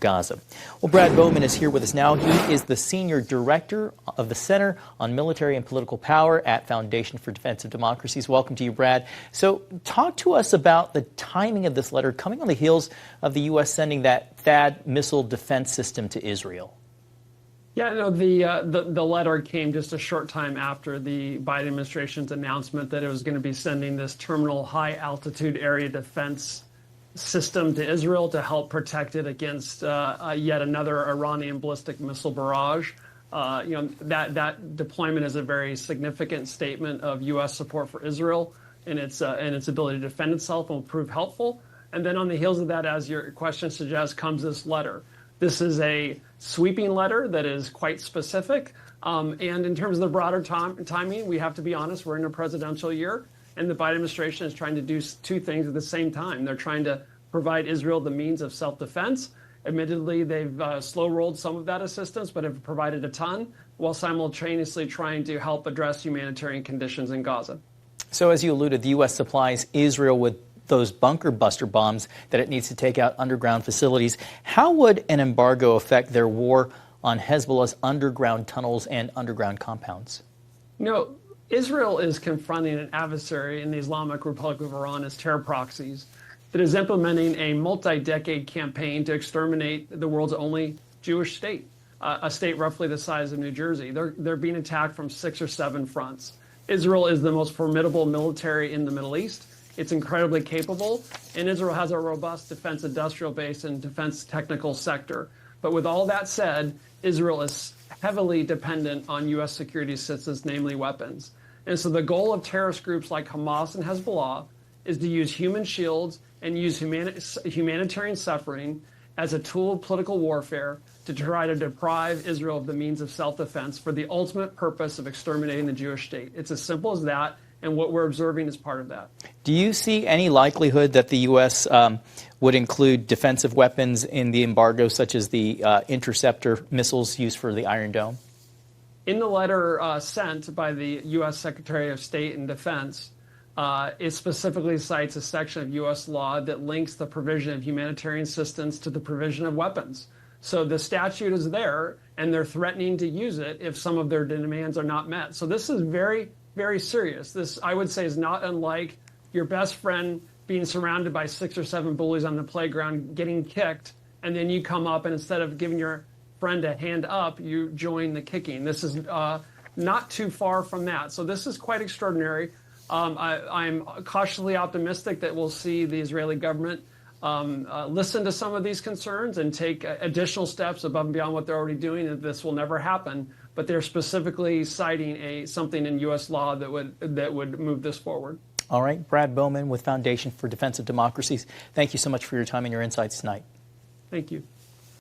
Gaza. Well, Brad Bowman is here with us now. He is the Senior Director of the Center on Military and Political Power at Foundation for Defense of Democracies. Welcome to you, Brad. So talk to us about the timing of this letter coming on the heels of the U.S. sending that THAAD missile defense system to Israel. Yeah, no, the letter came just a short time after the Biden administration's announcement that it was going to be sending this terminal high altitude area defense system to Israel to help protect it against yet another Iranian ballistic missile barrage. That deployment is a very significant statement of U.S. support for Israel and its ability to defend itself and will prove helpful. And then on the heels of that, as your question suggests, comes this letter. This is a sweeping letter that is quite specific. And in terms of the broader timing, we have to be honest, we're in a presidential year. And the Biden administration is trying to do two things at the same time. They're trying to provide Israel the means of self-defense. Admittedly, they've slow-rolled some of that assistance, but have provided a ton, while simultaneously trying to help address humanitarian conditions in Gaza. So as you alluded, the U.S. supplies Israel with those bunker buster bombs that it needs to take out underground facilities. How would an embargo affect their war on Hezbollah's underground tunnels and underground compounds? Israel is confronting an adversary in the Islamic Republic of Iran as terror proxies that is implementing a multi-decade campaign to exterminate the world's only Jewish state, a state roughly the size of New Jersey. They're being attacked from 6 or 7 fronts. Israel is the most formidable military in the Middle East. It's incredibly capable, and Israel has a robust defense industrial base and defense technical sector. But with all that said, Israel is heavily dependent on U.S. security assistance, namely weapons. And so the goal of terrorist groups like Hamas and Hezbollah is to use human shields and use humanitarian suffering as a tool of political warfare to try to deprive Israel of the means of self-defense for the ultimate purpose of exterminating the Jewish state. It's as simple as that, and what we're observing is part of that. Do you see any likelihood that the U.S. would include defensive weapons in the embargo, such as the interceptor missiles used for the Iron Dome? In the letter sent by the U.S. Secretary of State and Defense, it specifically cites a section of U.S. law that links the provision of humanitarian assistance to the provision of weapons. So the statute is there, and they're threatening to use it if some of their demands are not met. So this is very, very serious. This, I would say, is not unlike your best friend being surrounded by 6 or 7 bullies on the playground, getting kicked, and then you come up and instead of giving your friend a hand up, you join the kicking. This is not too far from that. So this is quite extraordinary. I'm cautiously optimistic that we'll see the Israeli government listen to some of these concerns and take additional steps above and beyond what they're already doing, and this will never happen. But they're specifically citing something in U.S. law that would move this forward. All right, Brad Bowman with Foundation for Defense of Democracies. Thank you so much for your time and your insights tonight. Thank you.